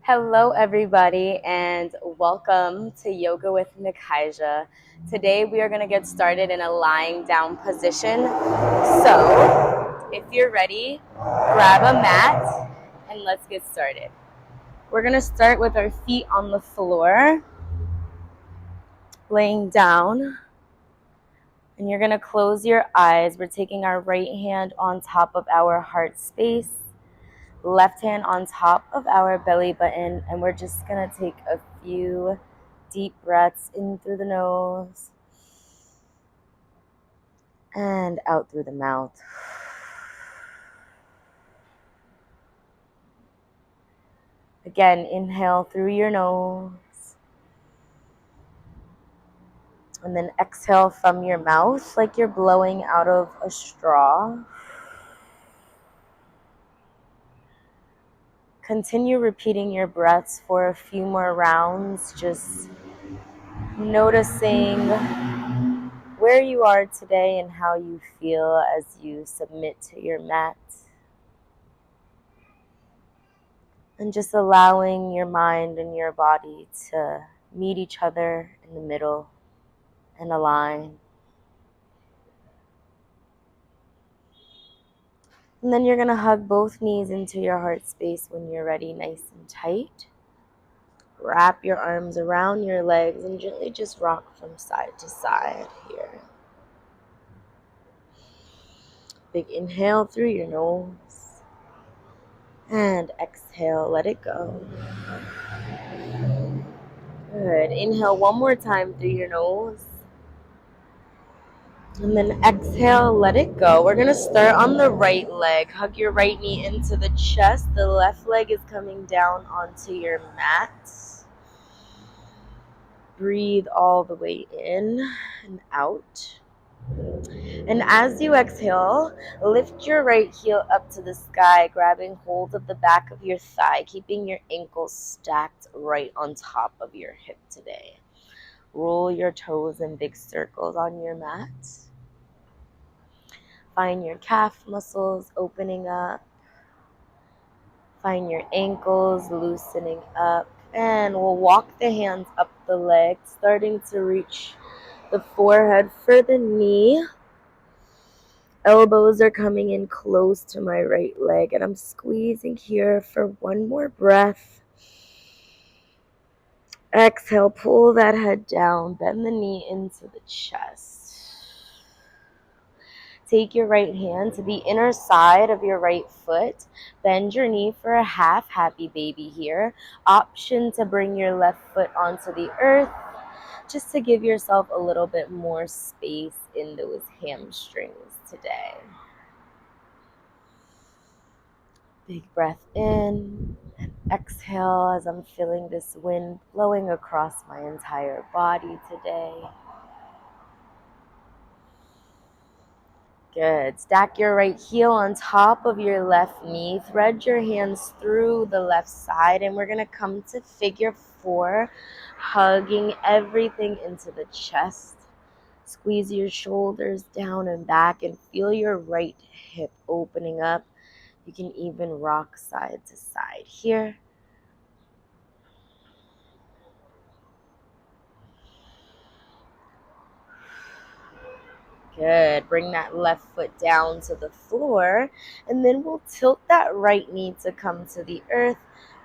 Hello, everybody, and welcome to Yoga with Nikaija. Today, we are going to get started in a lying down position. So, if you're ready, grab a mat and let's get started. We're going to start with our feet on the floor, laying down, and you're going to close your eyes. We're taking our right hand on top of our heart space, left hand on top of our belly button, and we're just going to take a few deep breaths in through the nose and out through the mouth. Again, inhale through your nose and then exhale from your mouth like you're blowing out of a straw. Continue repeating your breaths for a few more rounds, just noticing where you are today and how you feel as you submit to your mat. And just allowing your mind and your body to meet each other in the middle and align. And then you're going to hug both knees into your heart space when you're ready, nice and tight. Wrap your arms around your legs and gently just rock from side to side here. Big inhale through your nose. And exhale, let it go. Good. Inhale one more time through your nose. And then exhale, let it go. We're going to start on the right leg. Hug your right knee into the chest. The left leg is coming down onto your mat. Breathe all the way in and out. And as you exhale, lift your right heel up to the sky, grabbing hold of the back of your thigh, keeping your ankles stacked right on top of your hip today. Roll your toes in big circles on your mat. Find your calf muscles opening up. Find your ankles loosening up. And we'll walk the hands up the leg, starting to reach the forehead for the knee. Elbows are coming in close to my right leg, and I'm squeezing here for one more breath. Exhale, pull that head down, bend the knee into the chest. Take your right hand to the inner side of your right foot. Bend your knee for a half happy baby here. Option to bring your left foot onto the earth, just to give yourself a little bit more space in those hamstrings today. Big breath in and exhale as I'm feeling this wind blowing across my entire body today. Good. Stack your right heel on top of your left knee. Thread your hands through the left side, and we're going to come to figure four, hugging everything into the chest. Squeeze your shoulders down and back and feel your right hip opening up. You can even rock side to side here. Good. Bring that left foot down to the floor, and then we'll tilt that right knee to come to the earth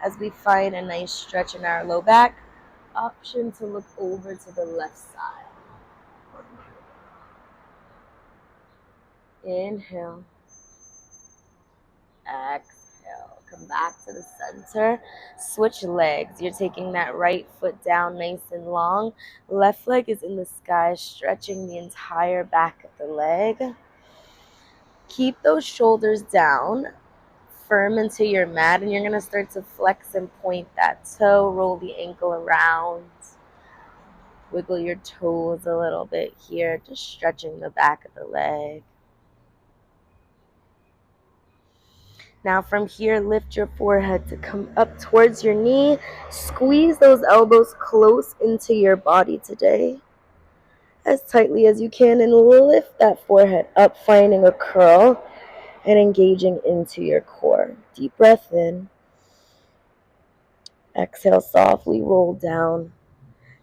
as we find a nice stretch in our low back. Option to look over to the left side. Inhale. Exhale. Come back to the center. Switch legs. You're taking that right foot down nice and long. Left leg is in the sky, stretching the entire back of the leg. Keep those shoulders down, firm into your mat, and you're going to start to flex and point that toe. Roll the ankle around. Wiggle your toes a little bit here, just stretching the back of the leg. Now from here, lift your forehead to come up towards your knee. Squeeze those elbows close into your body today, as tightly as you can, and lift that forehead up, finding a curl and engaging into your core. Deep breath in. Exhale, softly roll down.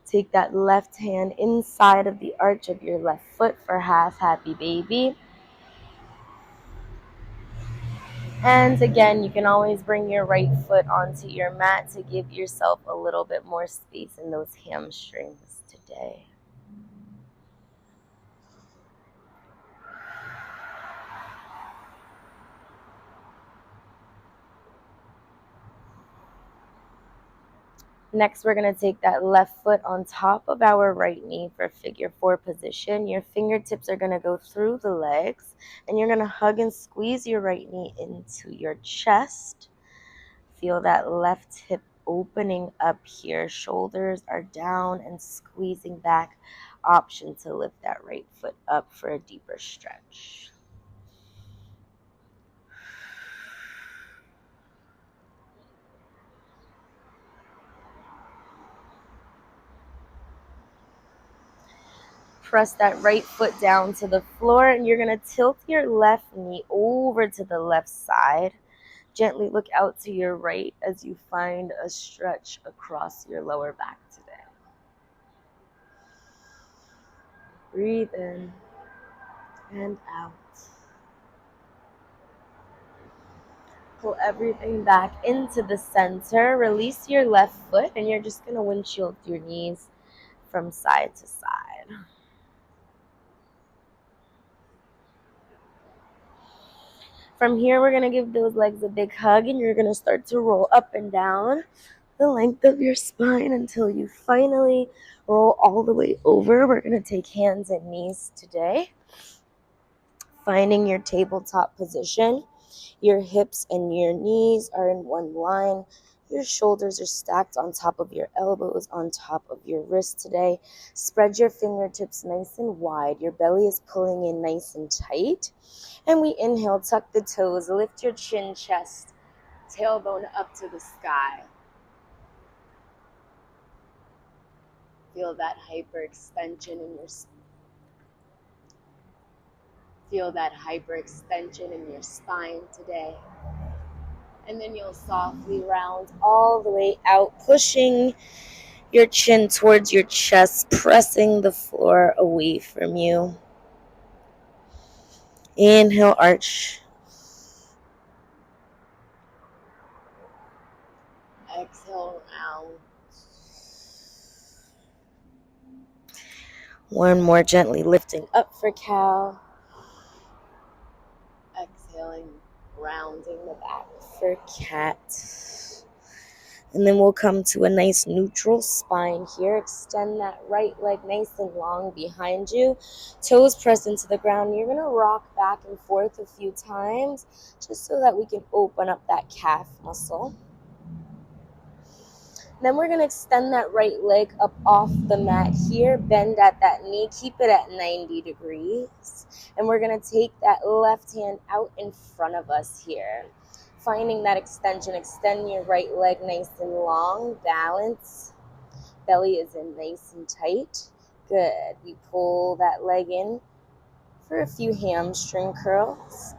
Take that left hand inside of the arch of your left foot for half happy baby. And again, you can always bring your right foot onto your mat to give yourself a little bit more space in those hamstrings today. Next, we're going to take that left foot on top of our right knee for figure four position. Your fingertips are going to go through the legs, and you're going to hug and squeeze your right knee into your chest. Feel that left hip opening up here. Shoulders are down and squeezing back. Option to lift that right foot up for a deeper stretch. Press that right foot down to the floor, and you're going to tilt your left knee over to the left side. Gently look out to your right as you find a stretch across your lower back today. Breathe in and out. Pull everything back into the center. Release your left foot, and you're just going to windshield your knees from side to side. From here, we're going to give those legs a big hug, and you're going to start to roll up and down the length of your spine until you finally roll all the way over. We're going to take hands and knees today. Finding your tabletop position. Your hips and your knees are in one line. Your shoulders are stacked on top of your elbows, on top of your wrists today. Spread your fingertips nice and wide. Your belly is pulling in nice and tight. And we inhale, tuck the toes, lift your chin, chest, tailbone up to the sky. Feel that hyperextension in your spine today. And then you'll softly round all the way out, pushing your chin towards your chest, pressing the floor away from you. Inhale, arch. Exhale, round. One more, gently lifting up for cow. Exhaling, rounding the back for cat. And then we'll come to a nice neutral spine here. Extend that right leg nice and long behind you. Toes pressed into the ground. You're going to rock back and forth a few times just so that we can open up that calf muscle. Then we're going to extend that right leg up off the mat here. Bend at that knee. Keep it at 90 degrees. And we're going to take that left hand out in front of us here. Finding that extension. Extend your right leg nice and long. Balance. Belly is in nice and tight. Good. We pull that leg in for a few hamstring curls.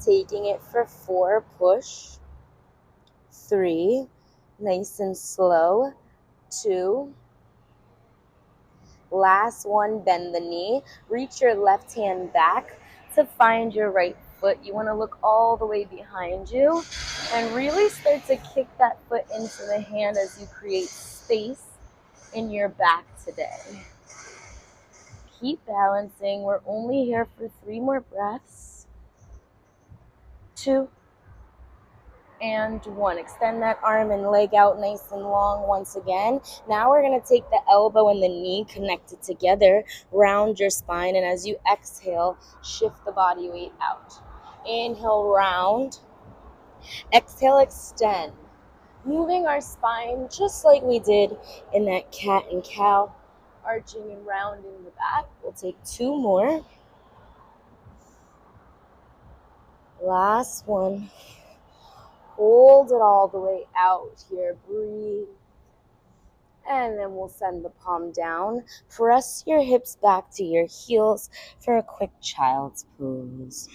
Taking it for 4. Push. 3. Nice and slow. 2. Last one, bend the knee. Reach your left hand back to find your right foot. You want to look all the way behind you and really start to kick that foot into the hand as you create space in your back today. Keep balancing. We're only here for 3 more breaths. 2 and 1. Extend that arm and leg out nice and long once again. Now we're going to take the elbow and the knee connected together. Round your spine, and as you exhale, shift the body weight out. Inhale, round. Exhale, extend. Moving our spine just like we did in that cat and cow. Arching and rounding the back. We'll take 2 more. Last one. Hold it all the way out here. Breathe. And then we'll send the palm down. Press your hips back to your heels for a quick child's pose.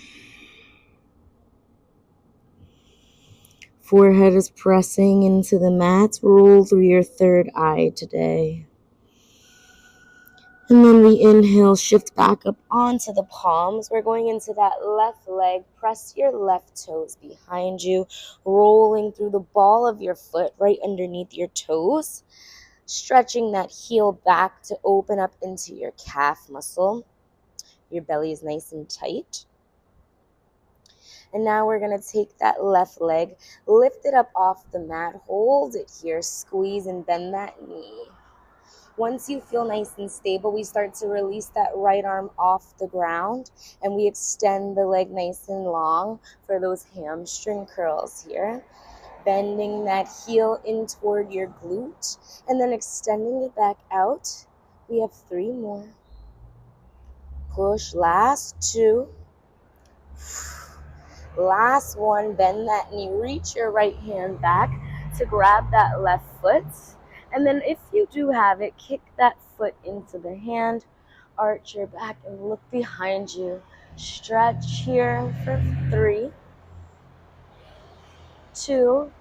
Forehead is pressing into the mat. Roll through your third eye today. And then we inhale, shift back up onto the palms. We're going into that left leg. Press your left toes behind you, rolling through the ball of your foot right underneath your toes. Stretching that heel back to open up into your calf muscle. Your belly is nice and tight. And now we're going to take that left leg, lift it up off the mat, hold it here, squeeze and bend that knee. Once you feel nice and stable, we start to release that right arm off the ground and we extend the leg nice and long for those hamstring curls here. Bending that heel in toward your glute and then extending it back out. We have 3 more. Push, last 2. Last 1, bend that knee, reach your right hand back to grab that left foot. And then if you do have it, kick that foot into the hand, arch your back and look behind you. Stretch here for 3, 2,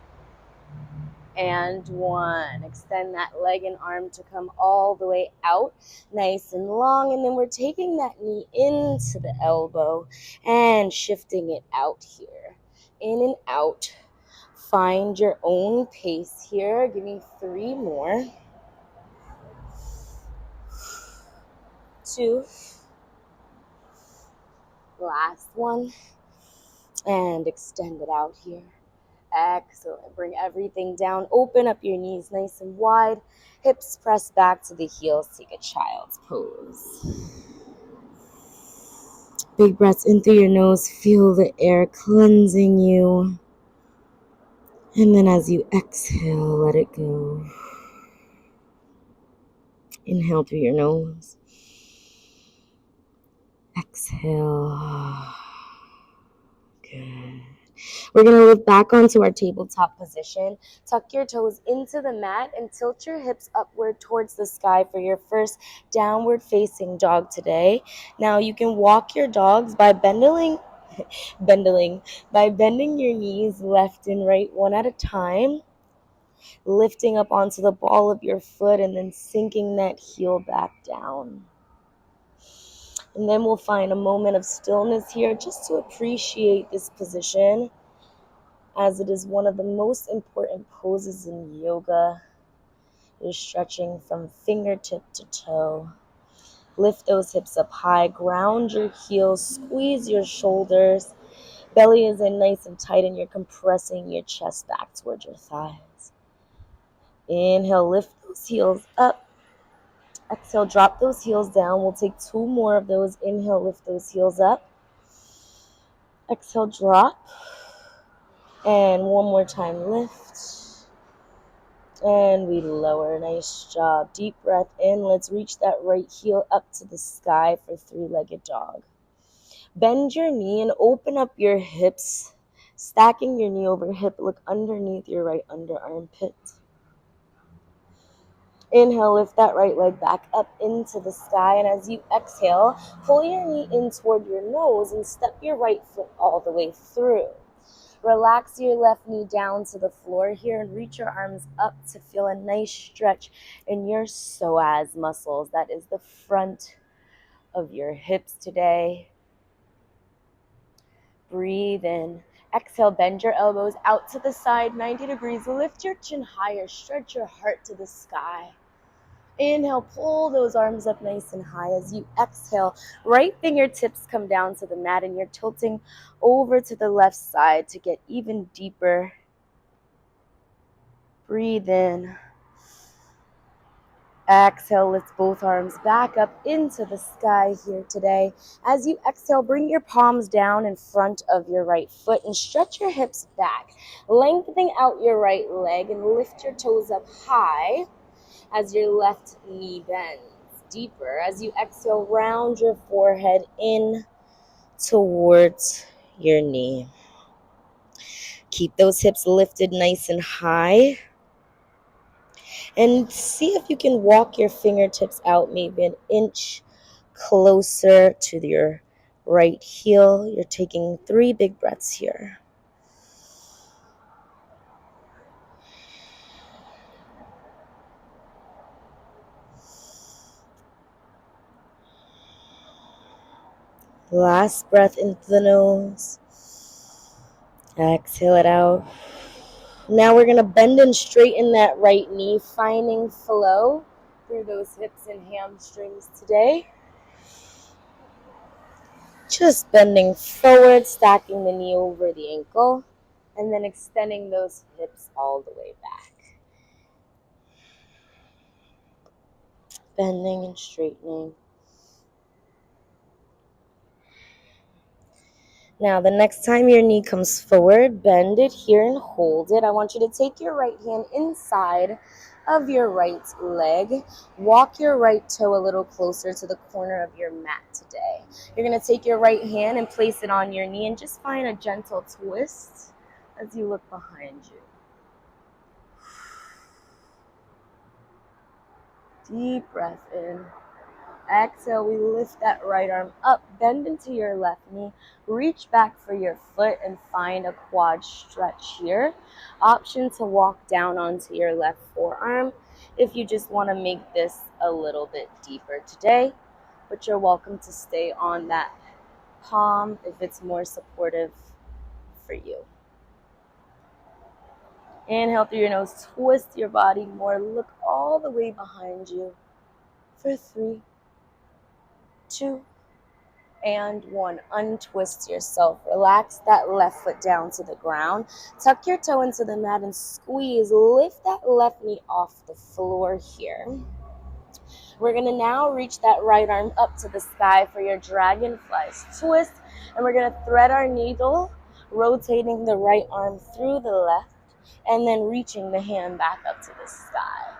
and 1. Extend that leg and arm to come all the way out, nice and long. And then we're taking that knee into the elbow and shifting it out here. In and out. Find your own pace here. Give me 3 more. 2. Last 1. And extend it out here. Excellent. Bring everything down. Open up your knees nice and wide. Hips press back to the heels. Take a child's pose. Big breaths in through your nose. Feel the air cleansing you. And then as you exhale, let it go. Inhale through your nose. Exhale. Good. We're going to lift back onto our tabletop position. Tuck your toes into the mat and tilt your hips upward towards the sky for your first downward facing dog today. Now you can walk your dogs by bending your knees left and right one at a time, lifting up onto the ball of your foot and then sinking that heel back down. And then we'll find a moment of stillness here just to appreciate this position, as it is one of the most important poses in yoga. You're stretching from fingertip to toe. Lift those hips up high, ground your heels, squeeze your shoulders. Belly is in nice and tight and you're compressing your chest back towards your thighs. Inhale, lift those heels up. Exhale, drop those heels down. We'll take 2 more of those. Inhale, lift those heels up. Exhale, drop. And 1 more time, lift. And we lower. Nice job. Deep breath in. Let's reach that right heel up to the sky for 3-legged dog. Bend your knee and open up your hips. Stacking your knee over hip. Look underneath your right under armpit. Inhale, lift that right leg back up into the sky. And as you exhale, pull your knee in toward your nose and step your right foot all the way through. Relax your left knee down to the floor here and reach your arms up to feel a nice stretch in your psoas muscles. That is the front of your hips today. Breathe in. Exhale, bend your elbows out to the side, 90 degrees. Lift your chin higher, stretch your heart to the sky. Inhale, pull those arms up nice and high. As you exhale, right fingertips come down to the mat and you're tilting over to the left side to get even deeper. Breathe in. Exhale, lift both arms back up into the sky here today. As you exhale, bring your palms down in front of your right foot and stretch your hips back, lengthening out your right leg and lift your toes up high as your left knee bends deeper. As you exhale, round your forehead in towards your knee. Keep those hips lifted nice and high. And see if you can walk your fingertips out maybe an inch closer to your right heel. You're taking 3 big breaths here. Last breath into the nose. Exhale it out. Now we're going to bend and straighten that right knee, finding flow through those hips and hamstrings today. Just bending forward, stacking the knee over the ankle, and then extending those hips all the way back. Bending and straightening. Now, the next time your knee comes forward, bend it here and hold it. I want you to take your right hand inside of your right leg. Walk your right toe a little closer to the corner of your mat today. You're going to take your right hand and place it on your knee and just find a gentle twist as you look behind you. Deep breath in. Exhale, we lift that right arm up, bend into your left knee, reach back for your foot and find a quad stretch here. Option to walk down onto your left forearm if you just want to make this a little bit deeper today, but you're welcome to stay on that palm if it's more supportive for you. Inhale through your nose, twist your body more, look all the way behind you for 3, 2, and 1. Untwist yourself. Relax that left foot down to the ground. Tuck your toe into the mat and squeeze. Lift that left knee off the floor here. We're going to now reach that right arm up to the sky for your dragonflies twist. And we're going to thread our needle, rotating the right arm through the left, and then reaching the hand back up to the sky.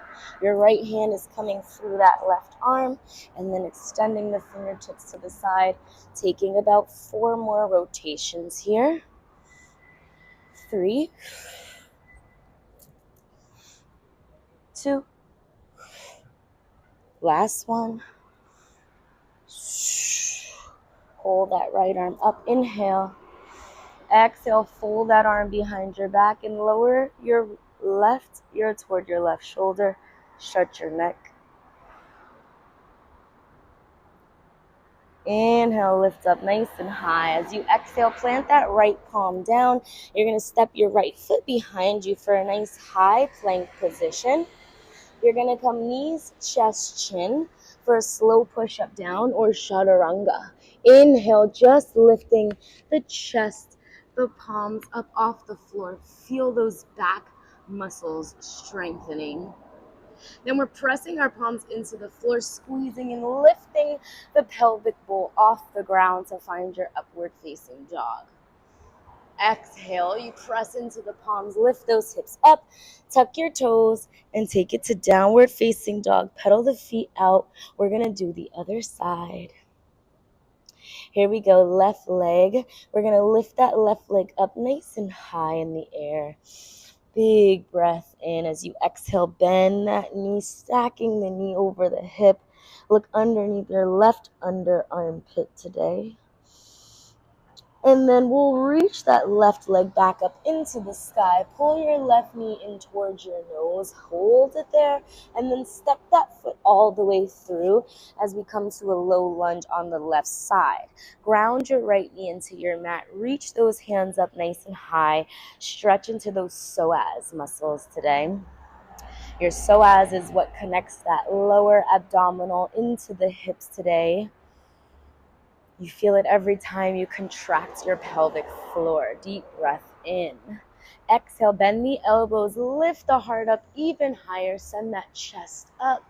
Your right hand is coming through that left arm and then extending the fingertips to the side, taking about 4 more rotations here. 3, 2, last one. Hold that right arm up, inhale. Exhale, fold that arm behind your back and lower your left ear toward your left shoulder. Stretch your neck. Inhale, lift up nice and high. As you exhale, plant that right palm down. You're going to step your right foot behind you for a nice high plank position. You're going to come knees, chest, chin for a slow push-up down or chaturanga. Inhale, just lifting the chest, the palms up off the floor. Feel those back muscles strengthening. Then we're pressing our palms into the floor, squeezing and lifting the pelvic bowl off the ground to find your upward facing dog. Exhale, you press into the palms, lift those hips up, tuck your toes, and take it to downward facing dog. Pedal the feet out. We're going to do the other side. Here we go, left leg. We're going to lift that left leg up nice and high in the air. Big breath in. As you exhale, bend that knee, stacking the knee over the hip. Look underneath your left under armpit today. And then we'll reach that left leg back up into the sky. Pull your left knee in towards your nose. Hold it there. And then step that foot all the way through as we come to a low lunge on the left side. Ground your right knee into your mat. Reach those hands up nice and high. Stretch into those psoas muscles today. Your psoas is what connects that lower abdominal into the hips today. You feel it every time you contract your pelvic floor. Deep breath in. Exhale, bend the elbows, lift the heart up even higher, send that chest up,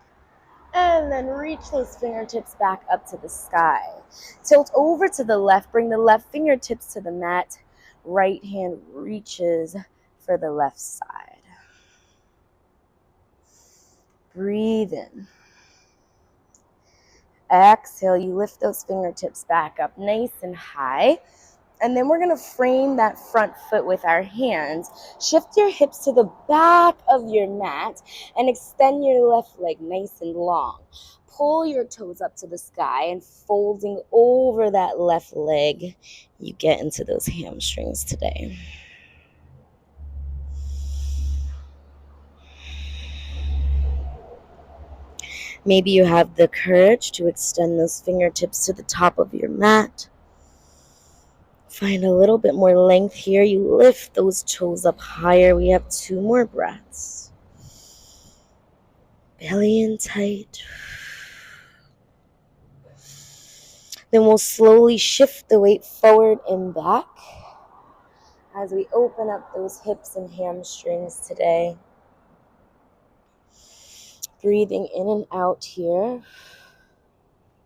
and then reach those fingertips back up to the sky. Tilt over to the left, bring the left fingertips to the mat. Right hand reaches for the left side. Breathe in. Exhale, you lift those fingertips back up nice and high. And then we're going to frame that front foot with our hands. Shift your hips to the back of your mat and extend your left leg nice and long. Pull your toes up to the sky and folding over that left leg, you get into those hamstrings today. Maybe you have the courage to extend those fingertips to the top of your mat. Find a little bit more length here. You lift those toes up higher. We have 2 more breaths. Belly in tight. Then we'll slowly shift the weight forward and back as we open up those hips and hamstrings today. Breathing in and out here.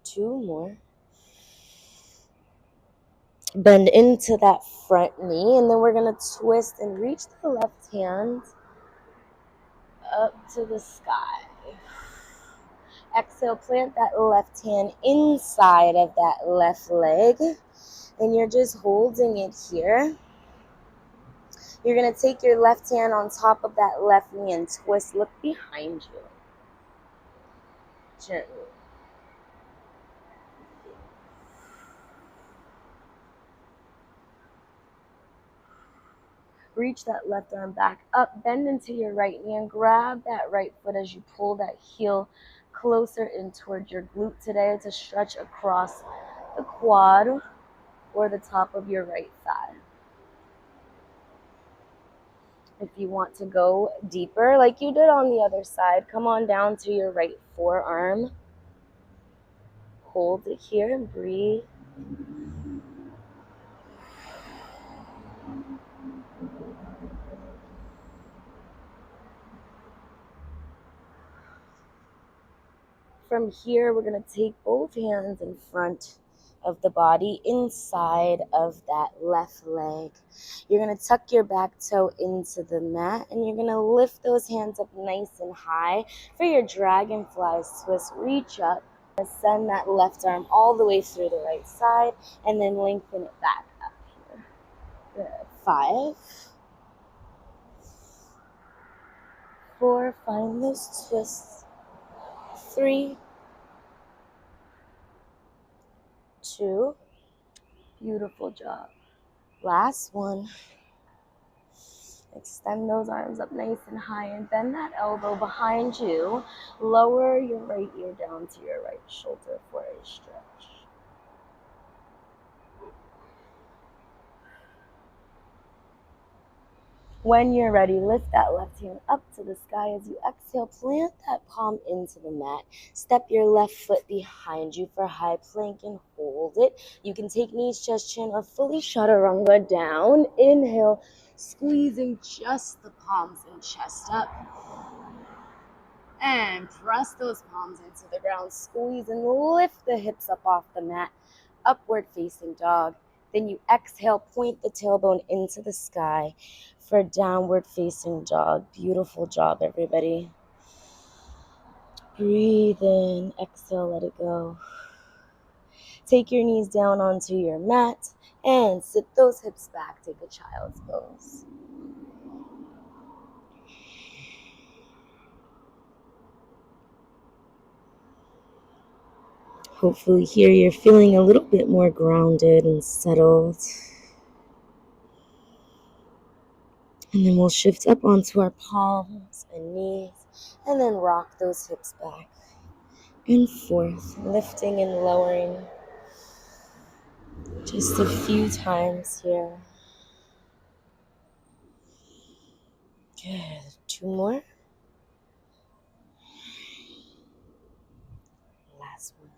2 more. Bend into that front knee, and then we're going to twist and reach the left hand up to the sky. Exhale, plant that left hand inside of that left leg, and you're just holding it here. You're going to take your left hand on top of that left knee and twist. Look behind you. Gently. Reach that left arm back up, bend into your right knee, and grab that right foot as you pull that heel closer in towards your glute today to stretch across the quad or the top of your right thigh. If you want to go deeper, like you did on the other side, come on down to your right forearm. Hold it here and breathe. From here, we're going to take both hands in front of the body inside of that left leg. You're going to tuck your back toe into the mat, and you're going to lift those hands up nice and high for your dragonfly twist. Reach up, send that left arm all the way through the right side, and then lengthen it back up here. Good. 5, 4, find those twists. 3, 2, beautiful job. Last one. Extend those arms up nice and high and bend that elbow behind you. Lower your right ear down to your right shoulder for a stretch. When you're ready, lift that left hand up to the sky. As you exhale, plant that palm into the mat. Step your left foot behind you for high plank and hold it. You can take knees, chest, chin, or fully chaturanga down. Inhale, squeezing just the palms and chest up. And press those palms into the ground. Squeeze and lift the hips up off the mat. Upward facing dog. Then you exhale, point the tailbone into the sky for downward facing dog. Beautiful job, everybody. Breathe in, exhale, let it go. Take your knees down onto your mat and sit those hips back. Take a child's pose. Hopefully here you're feeling a little bit more grounded and settled. And then we'll shift up onto our palms and knees and then rock those hips back and forth, lifting and lowering just a few times here. Good. 2 more. Last one.